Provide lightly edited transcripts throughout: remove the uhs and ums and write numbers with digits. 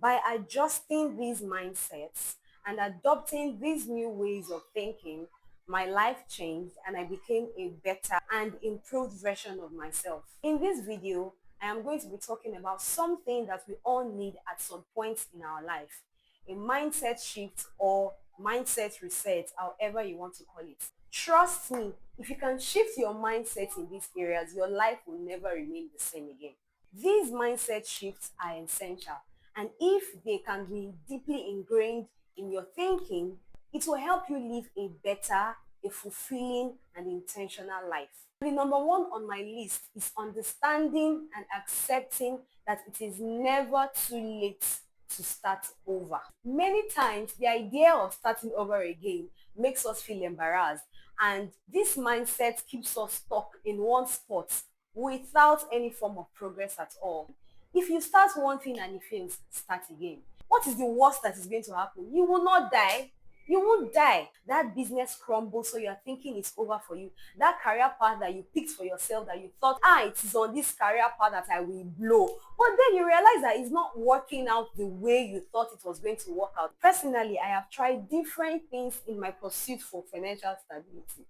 By adjusting these mindsets and adopting these new ways of thinking, my life changed and I became a better and improved version of myself. In this video, I am going to be talking about something that we all need at some point in our life, a mindset shift or mindset reset, however you want to call it. Trust me, if you can shift your mindset in these areas, your life will never remain the same again. These mindset shifts are essential, and if they can be deeply ingrained in your thinking, it will help you live a better, a fulfilling, and intentional life. The number one on my list is understanding and accepting that it is never too late to start over. Many times, the idea of starting over again makes us feel embarrassed, and this mindset keeps us stuck in one spot without any form of progress at all. If you start one thing and it fails, start again. What is the worst that is going to happen? You will not die. You won't die. That business crumbles, so you're thinking it's over for you. That career path that you picked for yourself, that you thought, it is on this career path that I will blow. But then you realize that it's not working out the way you thought it was going to work out. Personally, I have tried different things in my pursuit for financial stability.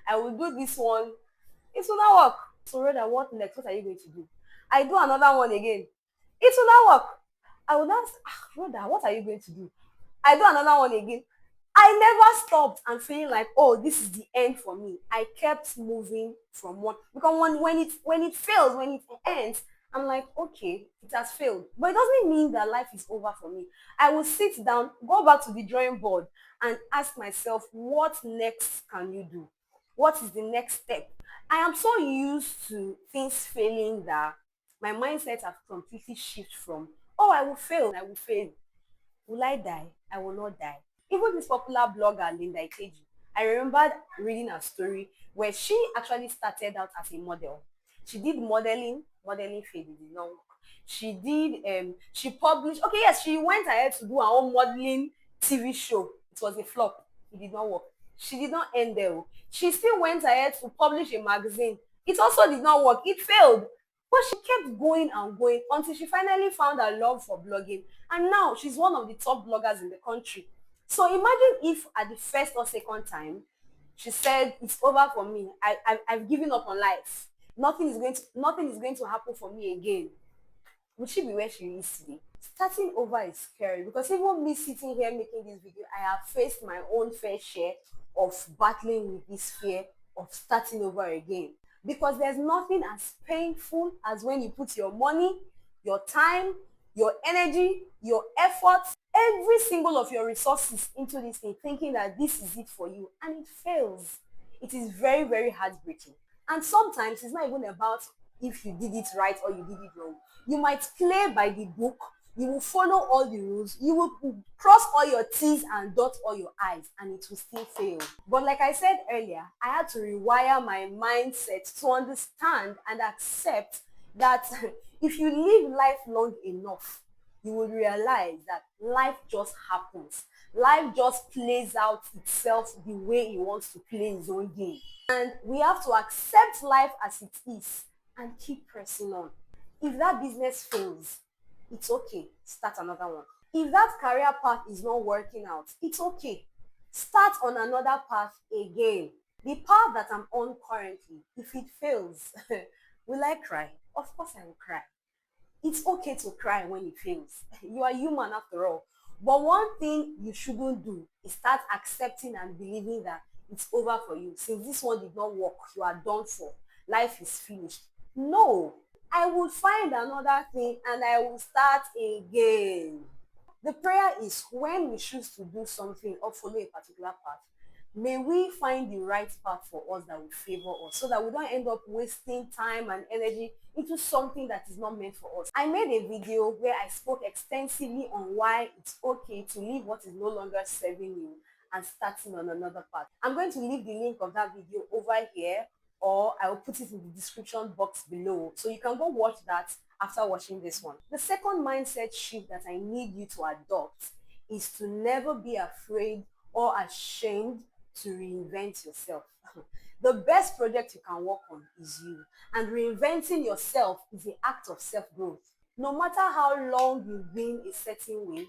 I will do this one. It will not work. So Rhoda, what next? What are you going to do? I do another one again. It will not work. I will ask, Rhoda, what are you going to do? I do another one again. I never stopped and feeling like, oh, this is the end for me. I kept moving from one because when it fails, when it ends, I'm like, okay, it has failed. But it doesn't mean that life is over for me. I will sit down, go back to the drawing board and ask myself, what next can you do? What is the next step? I am so used to things failing that my mindset has completely shifted from, oh, I will fail, I will fail. Will I die? I will not die. Even this popular blogger, Linda Ikeji, I remember reading her story where she actually started out as a model. She did modeling failed, it did not work. She published, okay, yes, she went ahead to do her own modeling TV show. It was a flop. It did not work. She did not end there. She still went ahead to publish a magazine. It also did not work. It failed. But she kept going and going until she finally found her love for blogging. And now she's one of the top bloggers in the country. So imagine if at the first or second time, she said, it's over for me. I've given up on life. Nothing is going to happen for me again. Would she be where she is today? Starting over is scary because even me sitting here making this video, I have faced my own fair share of battling with this fear of starting over again. Because there's nothing as painful as when you put your money, your time, your energy, your efforts, every single of your resources into this thing, thinking that this is it for you, and it fails. It is very, very heartbreaking. And sometimes it's not even about if you did it right or you did it wrong. You might play by the book, you will follow all the rules, you will cross all your T's and dot all your I's, and it will still fail. But like I said earlier, I had to rewire my mindset to understand and accept that if you live life long enough, you will realize that life just happens. Life just plays out itself the way it wants to play its own game. And we have to accept life as it is and keep pressing on. If that business fails, it's okay. Start another one. If that career path is not working out, it's okay. Start on another path again. The path that I'm on currently, if it fails, will I cry? Of course I will cry. It's okay to cry when it fails. You are human after all. But one thing you shouldn't do is start accepting and believing that it's over for you. Since this one did not work, you are done for. Life is finished. No, I will find another thing and I will start again. The prayer is when we choose to do something or follow a particular path, may we find the right path for us that will favor us so that we don't end up wasting time and energy into something that is not meant for us. I made a video where I spoke extensively on why it's okay to leave what is no longer serving you and starting on another path. I'm going to leave the link of that video over here, or I will put it in the description box below so you can go watch that after watching this one. The second mindset shift that I need you to adopt is to never be afraid or ashamed to reinvent yourself. The best project you can work on is you, and reinventing yourself is the act of self-growth. No matter how long you've been a certain way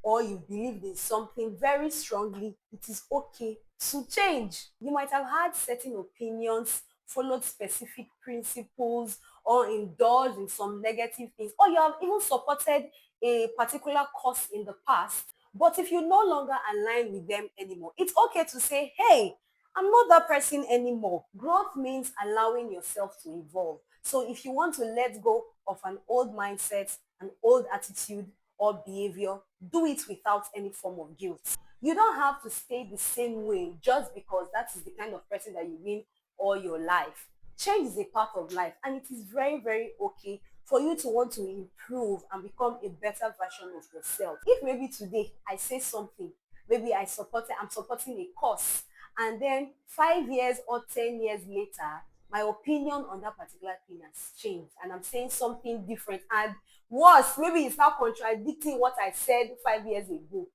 or you believed in something very strongly, it is okay to change. You might have had certain opinions, followed specific principles, or indulged in some negative things, or you have even supported a particular cause in the past. But if you no longer align with them anymore, it's okay to say, hey, I'm not that person anymore. Growth means allowing yourself to evolve. So if you want to let go of an old mindset, an old attitude or behavior, do it without any form of guilt. You don't have to stay the same way just because that is the kind of person that you've been all your life. Change is a part of life, and it is very, very okay for you to want to improve and become a better version of yourself. If maybe today I say something, maybe I'm supporting a cause, and then 5 years or 10 years later, my opinion on that particular thing has changed and I'm saying something different, and worse, maybe it's now contradicting what I said 5 years ago.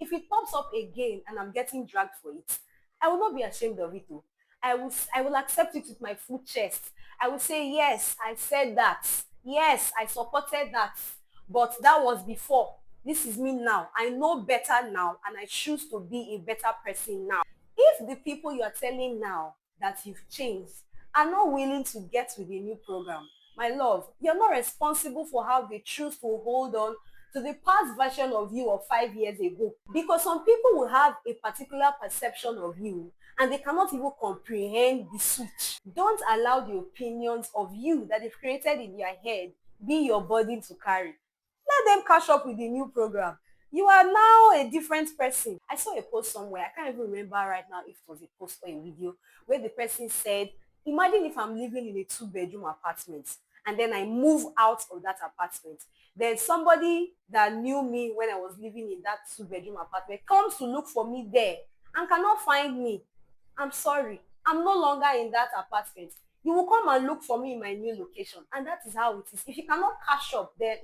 If it pops up again and I'm getting dragged for it, I will not be ashamed of it. Though. I will accept it with my full chest. I will say, yes, I said that. Yes, I supported that. But that was before. This is me now. I know better now and I choose to be a better person now. If the people you are telling now that you've changed are not willing to get with the new program, my love, you're not responsible for how they choose to hold on to the past version of you of 5 years ago. Because some people will have a particular perception of you and they cannot even comprehend the switch. Don't allow the opinions of you that they've created in your head be your burden to carry. Let them catch up with the new program. You are now a different person. I saw a post somewhere, I can't even remember right now if it was a post or a video, where the person said, imagine if I'm living in a two-bedroom apartment and then I move out of that apartment. Then somebody that knew me when I was living in that two-bedroom apartment comes to look for me there and cannot find me. I'm sorry, I'm no longer in that apartment. You will come and look for me in my new location, and that is how it is. If you cannot catch up, then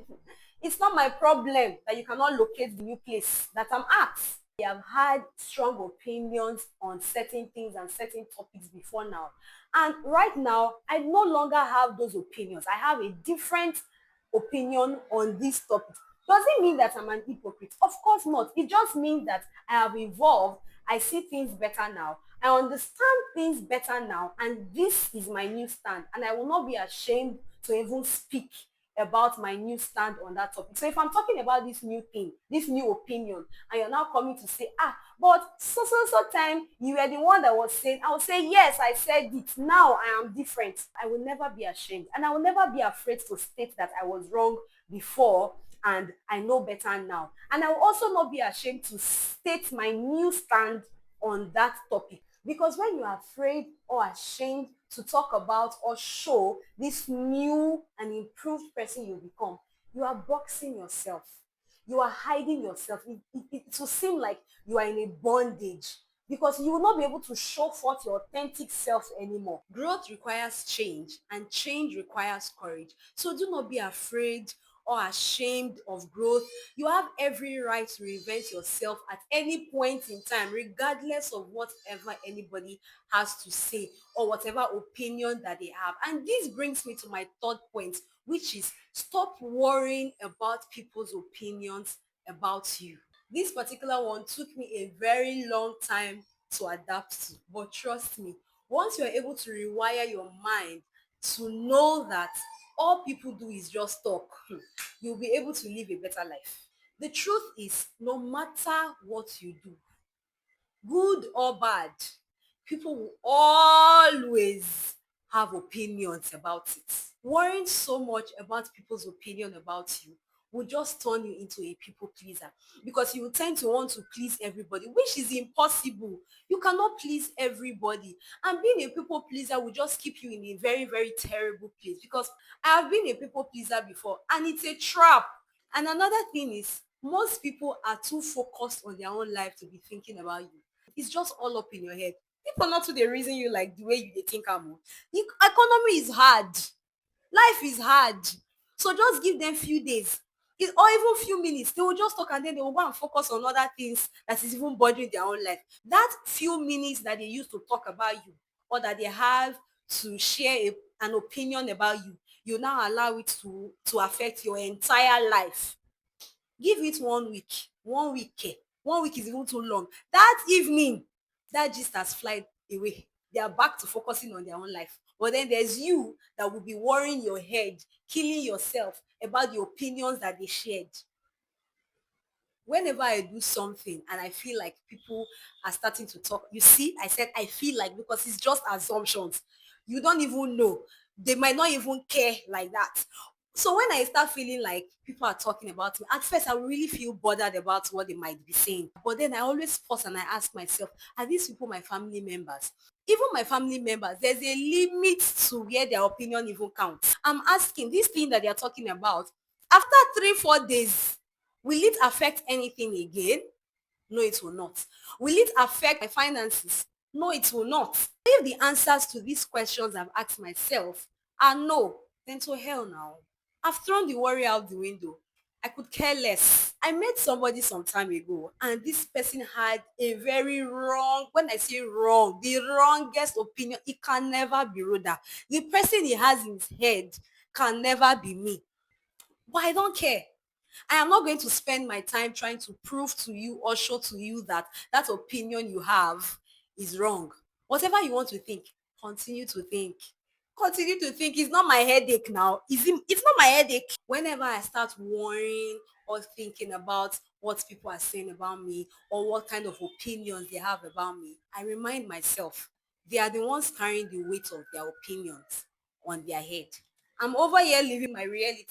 it's not my problem that you cannot locate the new place that I'm at. I have had strong opinions on certain things and certain topics before now. And right now, I no longer have those opinions. I have a different opinion on this topic. Does it mean that I'm an hypocrite? Of course not. It just means that I have evolved. I see things better now. I understand things better now. And this is my new stand. And I will not be ashamed to even speak about my new stand on that topic. So if I'm talking about this new thing, this new opinion, and you're now coming to say, but so time you were the one that was saying, I will say, yes, I said it. Now I am different. I will never be ashamed, and I will never be afraid to state that I was wrong before and I know better now. And I will also not be ashamed to state my new stand on that topic. Because when you're afraid or ashamed to talk about or show this new and improved person you become, you are boxing yourself. You are hiding yourself. It will seem like you are in a bondage because you will not be able to show forth your authentic self anymore. Growth requires change, and change requires courage. So do not be afraid or ashamed of growth. You have every right to reinvent yourself at any point in time, regardless of whatever anybody has to say or whatever opinion that they have. And this brings me to my third point, which is stop worrying about people's opinions about you. This particular one took me a very long time to adapt to, but trust me, once you're able to rewire your mind to know that all people do is just talk, you'll be able to live a better life. The truth is, no matter what you do, good or bad, people will always have opinions about it. Worrying so much about people's opinion about you will just turn you into a people pleaser because you will tend to want to please everybody, which is impossible. You cannot please everybody. And being a people pleaser will just keep you in a very, very terrible place because I have been a people pleaser before and it's a trap. And another thing is, most people are too focused on their own life to be thinking about you. It's just all up in your head. People not to the reason you like the way you dey think am o. The economy is hard. Life is hard. So just give them few days or even few minutes. They will just talk and then they will go and focus on other things that is even bothering their own life. That few minutes that they use to talk about you or that they have to share an opinion about you, you now allow it to affect your entire life. Give it 1 week. 1 week eh, 1 week is even too long. That evening, that gist has flied away. They are back to focusing on their own life. But then there's you that will be worrying your head, killing yourself about the opinions that they shared. Whenever I do something and I feel like people are starting to talk, you see, I said I feel like, because it's just assumptions. You don't even know. They might not even care like that. So when I start feeling like people are talking about me, at first I will really feel bothered about what they might be saying. But then I always pause and I ask myself, are these people my family members? Even my family members, there's a limit to where their opinion even counts. I'm asking, this thing that they're talking about, after 3 4 days, will it affect anything again? No, it will not. Will it affect my finances? No, it will not. If the answers to these questions I've asked myself are no, then to hell now. I've thrown the worry out the window. I could care less. I met somebody some time ago, and this person had a very wrong, when I say wrong, the wrongest opinion. It can never be Rhoda. The person he has in his head can never be me. But I don't care. I am not going to spend my time trying to prove to you or show to you that that opinion you have is wrong. Whatever you want to think, continue to think. Continue to think. It's not my headache now. It's not my headache. Whenever I start worrying or thinking about what people are saying about me or what kind of opinions they have about me, I remind myself they are the ones carrying the weight of their opinions on their head. I'm over here living my reality.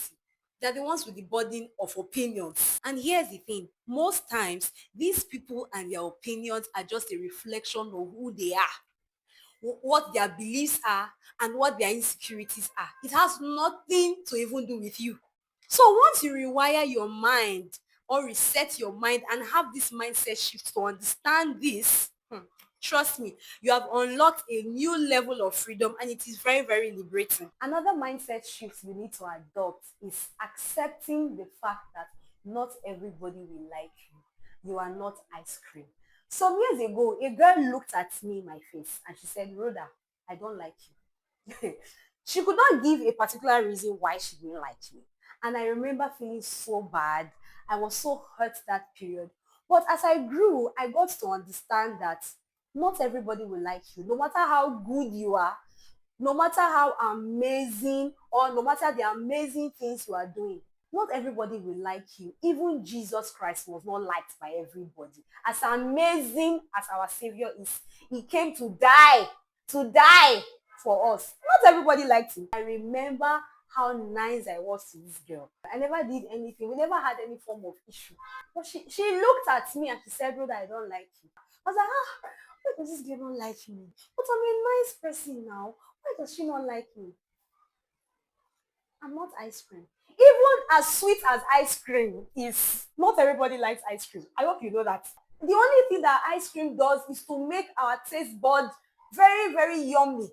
They're the ones with the burden of opinions. And here's the thing, most times, these people and their opinions are just a reflection of who they are, what their beliefs are, and what their insecurities are. It has nothing to even do with you. So once you rewire your mind or reset your mind and have this mindset shift to understand this, trust me, you have unlocked a new level of freedom, and it is very, very liberating. Another mindset shift you need to adopt is accepting the fact that not everybody will like you. You are not ice cream. Some years ago, a girl looked at me in my face and she said, Rhoda, I don't like you. She could not give a particular reason why she didn't like me. And I remember feeling so bad. I was so hurt that period. But as I grew, I got to understand that not everybody will like you. No matter how good you are, no matter how amazing, or no matter the amazing things you are doing, not everybody will like you. Even Jesus Christ was not liked by everybody. As amazing as our Savior is, he came to die for us. Not everybody liked him. I remember how nice I was to this girl. I never did anything. We never had any form of issue. But she looked at me and she said, Brother, I don't like you. I was like, why does this girl not like me? But I'm a nice person now. Why does she not like me? I'm not ice cream. Even as sweet as ice cream is, not everybody likes ice cream. I hope you know that. The only thing that ice cream does is to make our taste bud very, very yummy,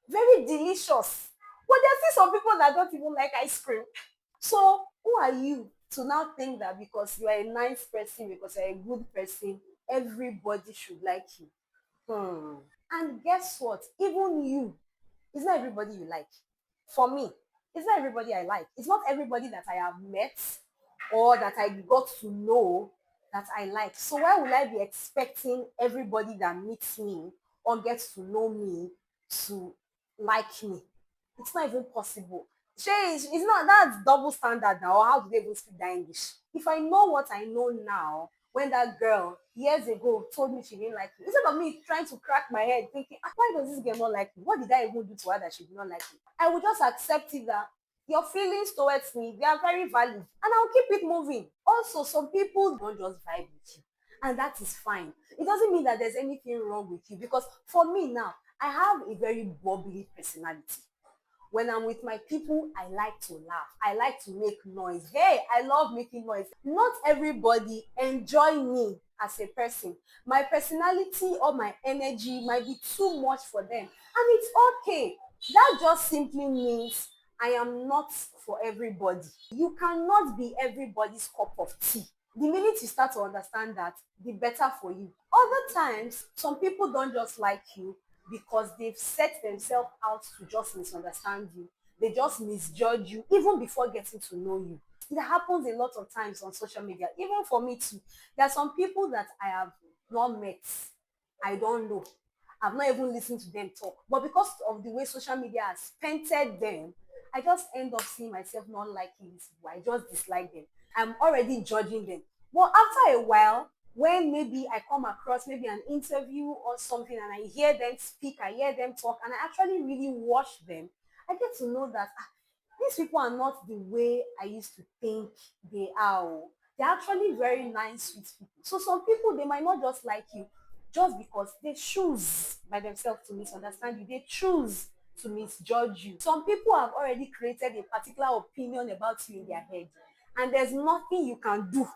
very delicious. But there's still some people that don't even like ice cream. So who are you to now think that because you are a nice person, because you're a good person, everybody should like you? And guess what? Even you, it's not everybody you like. For me, it's not everybody I like. It's not everybody that I have met or that I got to know that I like. So why would I be expecting everybody that meets me or gets to know me to like me? It's not even possible. Shay, it's not, that's double standard now. Or how do they even speak that English? If I know what I know now, when that girl years ago told me she didn't like me, instead of me trying to crack my head thinking, why does this girl not like me? What did I even do to her that she did not like me? I would just accept it that your feelings towards me, they are very valid. And I'll keep it moving. Also, some people don't just vibe with you. And that is fine. It doesn't mean that there's anything wrong with you. Because for me now, I have a very bubbly personality. When I'm with my people, I like to laugh. I like to make noise. Hey, I love making noise. Not everybody enjoy me as a person. My personality or my energy might be too much for them. And it's okay. That just simply means I am not for everybody. You cannot be everybody's cup of tea. The minute you start to understand that, the better for you. Other times, some people don't just like you because they've set themselves out to just misunderstand you. they just misjudge you even before getting to know you. It happens a lot of times on social media, even for me too. There are some people that I have not met, I don't know, I've not even listened to them talk, but because of the way social media has painted them, I just end up seeing myself not liking these people. I just dislike them. I'm already judging them. But after a while, when maybe I come across maybe an interview or something and I hear them speak, I hear them talk, and I actually really watch them, I get to know that these people are not the way I used to think they are. Oh. They're actually very nice, sweet people. So some people, they might not just like you just because they choose by themselves to misunderstand you. They choose to misjudge you. Some people have already created a particular opinion about you in their head, and there's nothing you can do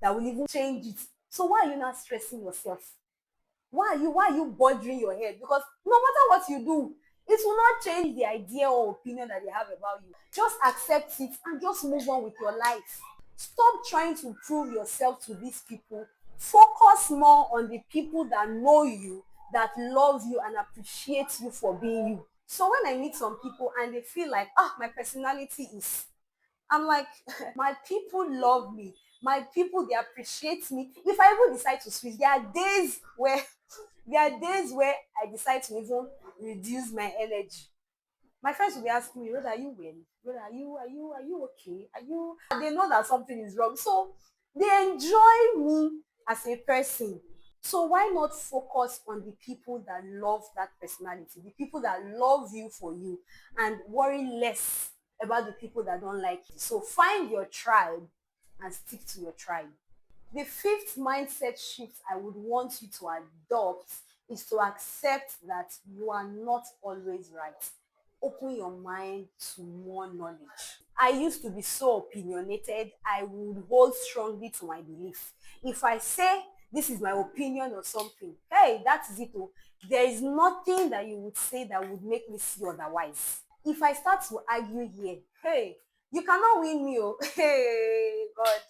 that will even change it. So why are you not stressing yourself? Why are you bothering your head? Because no matter what you do, it will not change the idea or opinion that they have about you. Just accept it and just move on with your life. Stop trying to prove yourself to these people. Focus more on the people that know you, that love you and appreciate you for being you. So when I meet some people and they feel like, my personality is, I'm like, my people love me. My people, they appreciate me. If I even decide to switch, there are days where I decide to even reduce my energy. My friends will be asking me, Rhoda, are you well? Rhoda, are you okay? Are you They know that something is wrong. So they enjoy me as a person. So why not focus on the people that love that personality, the people that love you for you, and worry less about the people that don't like you. So find your tribe and stick to your tribe. The fifth mindset shift I would want you to adopt is to accept that you are not always right. Open your mind to more knowledge. I used to be so opinionated, I would hold strongly to my belief. If I say this is my opinion or something, hey, that is it. Oh. There is nothing that you would say that would make me see otherwise. If I start to argue here, hey, you cannot win me. Oh. Hey, God.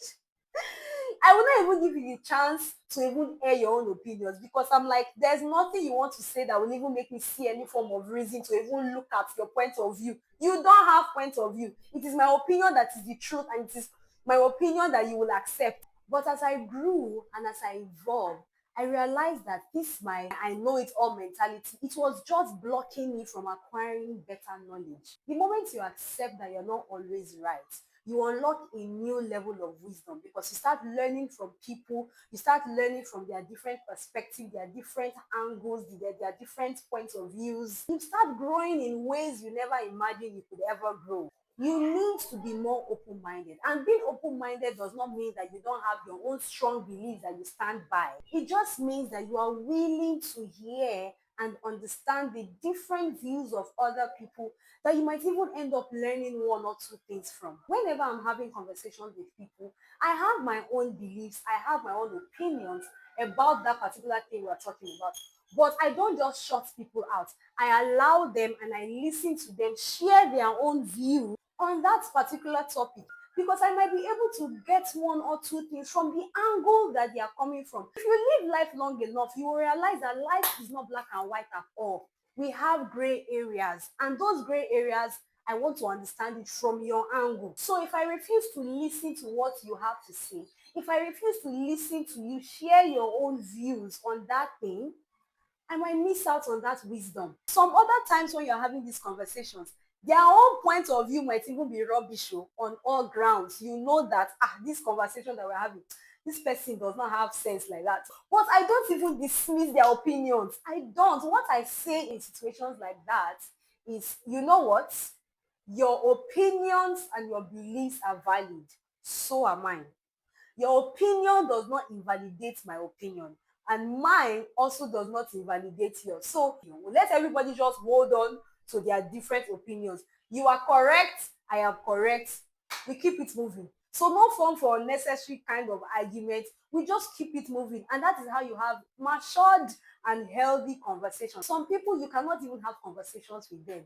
I will not even give you the chance to even air your own opinions because I'm like, there's nothing you want to say that will even make me see any form of reason to even look at your point of view. You don't have point of view. It is my opinion that is the truth, and it is my opinion that you will accept. But as I grew and as I evolved, I realized that this my I know it all mentality, it was just blocking me from acquiring better knowledge. The moment you accept that you're not always right, you unlock a new level of wisdom because you start learning from people, you start learning from their different perspectives, their different angles, their different points of views. You start growing in ways you never imagined you could ever grow. You need to be more open-minded, and being open-minded does not mean that you don't have your own strong beliefs that you stand by. It just means that you are willing to hear and understand the different views of other people that you might even end up learning one or two things from. Whenever I'm having conversations with people, I have my own beliefs, I have my own opinions about that particular thing we're talking about. But I don't just shut people out. I allow them and I listen to them share their own view on that particular topic, because I might be able to get one or two things from the angle that they are coming from. If you live life long enough, you will realize that life is not black and white at all. We have gray areas, and those gray areas, I want to understand it from your angle. So if I refuse to listen to what you have to say, if I refuse to listen to you share your own views on that thing, I might miss out on that wisdom. Some other times when you're having these conversations, their own point of view might even be rubbish on all grounds. You know that this conversation that we're having, this person does not have sense like that. But I don't even dismiss their opinions. I don't. What I say in situations like that is, you know what? Your opinions and your beliefs are valid. So am I. Your opinion does not invalidate my opinion, and mine also does not invalidate yours. So let everybody just hold on to their different opinions. You are correct, I am correct. We keep it moving. So no form for unnecessary kind of argument. We just keep it moving. And that is how you have matured and healthy conversations. Some people, you cannot even have conversations with them.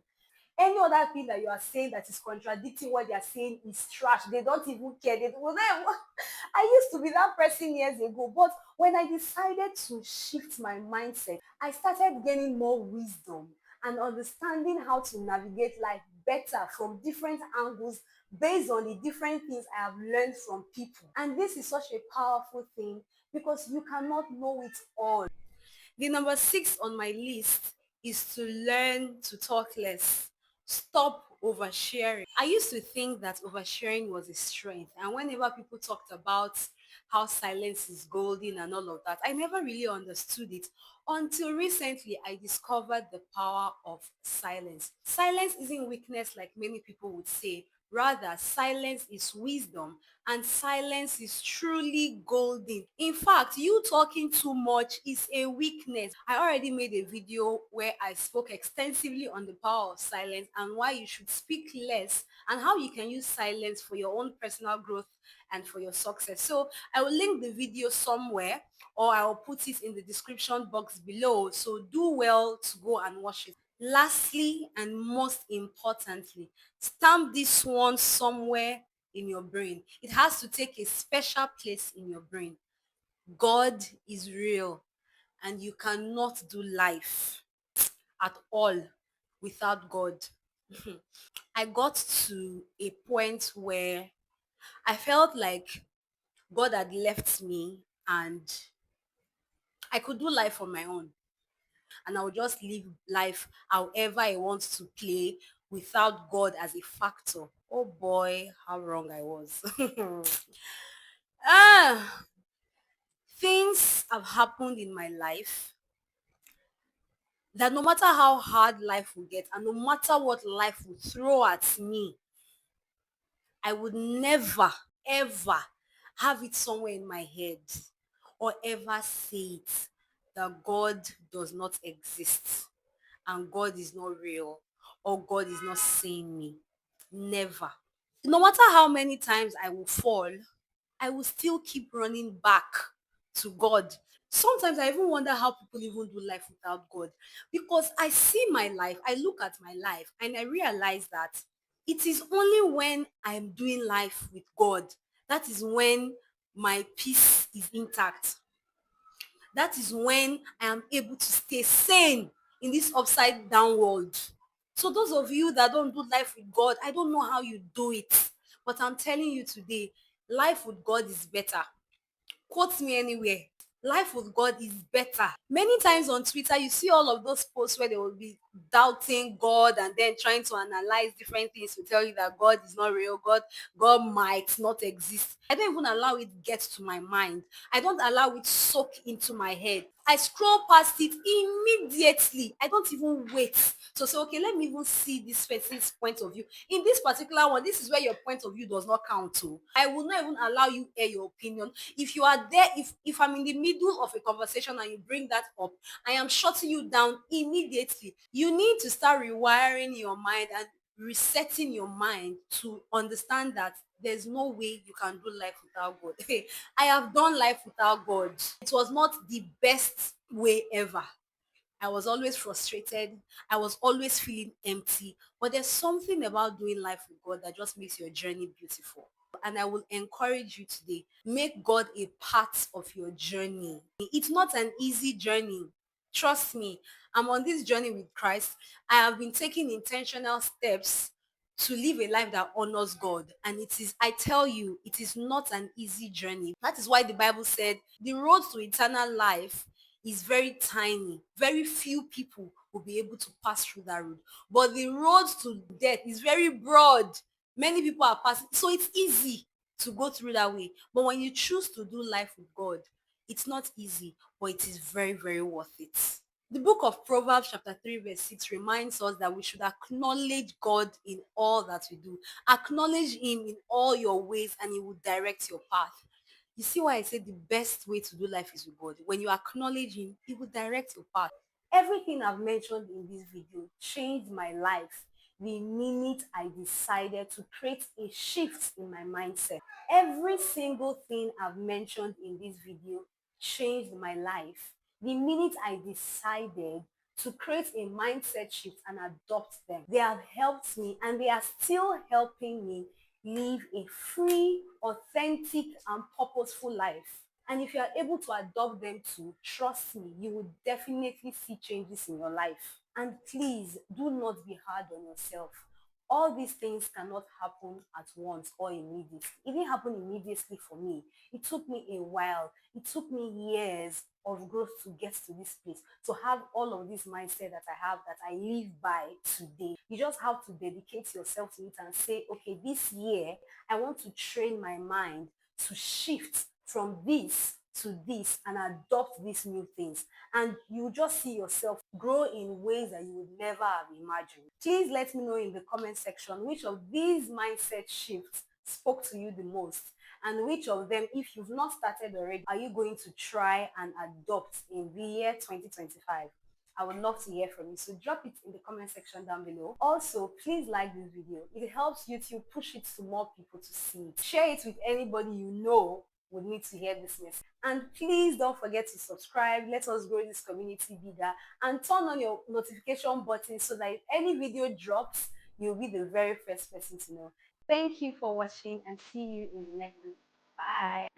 Any other thing that you are saying that is contradicting what they are saying is trash. They don't even care. I used to be that person years ago, but when I decided to shift my mindset, I started gaining more wisdom and understanding how to navigate life better from different angles based on the different things I have learned from people. And this is such a powerful thing because you cannot know it all. The number 6 on my list is to learn to talk less. Stop oversharing. I used to think that oversharing was a strength, and whenever people talked about how silence is golden and all of that, I never really understood it until recently I discovered the power of silence. Silence isn't weakness like many people would say. Rather, silence is wisdom, and silence is truly golden. In fact, you talking too much is a weakness. I already made a video where I spoke extensively on the power of silence and why you should speak less and how you can use silence for your own personal growth and for your success. So I will link the video somewhere, or I will put it in the description box below. So do well to go and watch it. Lastly, and most importantly, stamp this one somewhere in your brain. It has to take a special place in your brain. God is real, and you cannot do life at all without God. I got to a point where I felt like God had left me and I could do life on my own. And I would just live life however I want to play without God as a factor. Oh boy, how wrong I was. ah, things have happened in my life that no matter how hard life will get and no matter what life will throw at me, I would never, ever have it somewhere in my head or ever say it that God does not exist and God is not real or God is not seeing me. Never. No matter how many times I will fall, I will still keep running back to God. Sometimes I even wonder how people even do life without God. Because I see my life, I look at my life, and I realize that it is only when I'm doing life with God that is when my peace is intact. That is when I am able to stay sane in this upside down world. So those of you that don't do life with God, I don't know how you do it. But I'm telling you today, life with God is better. Quote me anywhere. Life with God is better. Many times on Twitter, you see all of those posts where they will be doubting God and then trying to analyze different things to tell you that God is not real. God might not exist. I don't even allow it get to my mind. I don't allow it soak into my head. I scroll past it immediately. I don't even wait to say, okay, let me even see this person's point of view. In this particular one, this is where your point of view does not count to. I will not even allow you air your opinion. If you are there, if I'm in the middle of a conversation and you bring that up, I am shutting you down immediately. You need to start rewiring your mind and resetting your mind to understand that there's no way you can do life without God. I have done life without God. It was not the best way ever. I was always frustrated. I was always feeling empty. But there's something about doing life with God that just makes your journey beautiful. And I will encourage you today, make God a part of your journey. It's not an easy journey. Trust me, I'm on this journey with Christ. I have been taking intentional steps to live a life that honors God. And it is, I tell you, it is not an easy journey. That is why the Bible said the road to eternal life is very tiny. Very few people will be able to pass through that road. But the road to death is very broad. Many people are passing. So it's easy to go through that way. But when you choose to do life with God, it's not easy, but it is very, very worth it. The book of Proverbs chapter 3 verse 6 reminds us that we should acknowledge God in all that we do. Acknowledge him in all your ways and he will direct your path. You see why I say the best way to do life is with God. When you acknowledge him, he will direct your path. Everything I've mentioned in this video changed my life the minute I decided to create a shift in my mindset. Every single thing I've mentioned in this video changed my life the minute I decided to create a mindset shift and adopt them. They have helped me and they are still helping me live a free, authentic, and purposeful life. And if you are able to adopt them too, trust me, you will definitely see changes in your life. And please do not be hard on yourself. all these things cannot happen at once or immediately. It didn't happen immediately for me. It took me a while. It took me years of growth to get to this place, to have all of this mindset that I have, that I live by today. You just have to dedicate yourself to it and say, okay, this year I want to train my mind to shift from this to this and adopt these new things, and you just see yourself grow in ways that you would never have imagined. Please let me know in the comment section which of these mindset shifts spoke to you the most, and which of them, if you've not started already, are you going to try and adopt in the year 2025? I would love to hear from you. So drop it in the comment section down below. Also, please like this video. It helps YouTube push it to more people to see it. Share it with anybody you know would need to hear this message. And please don't forget to subscribe. Let us grow this community bigger. And turn on your notification button so that if any video drops, you'll be the very first person to know. Thank you for watching, and see you in the next video. Bye.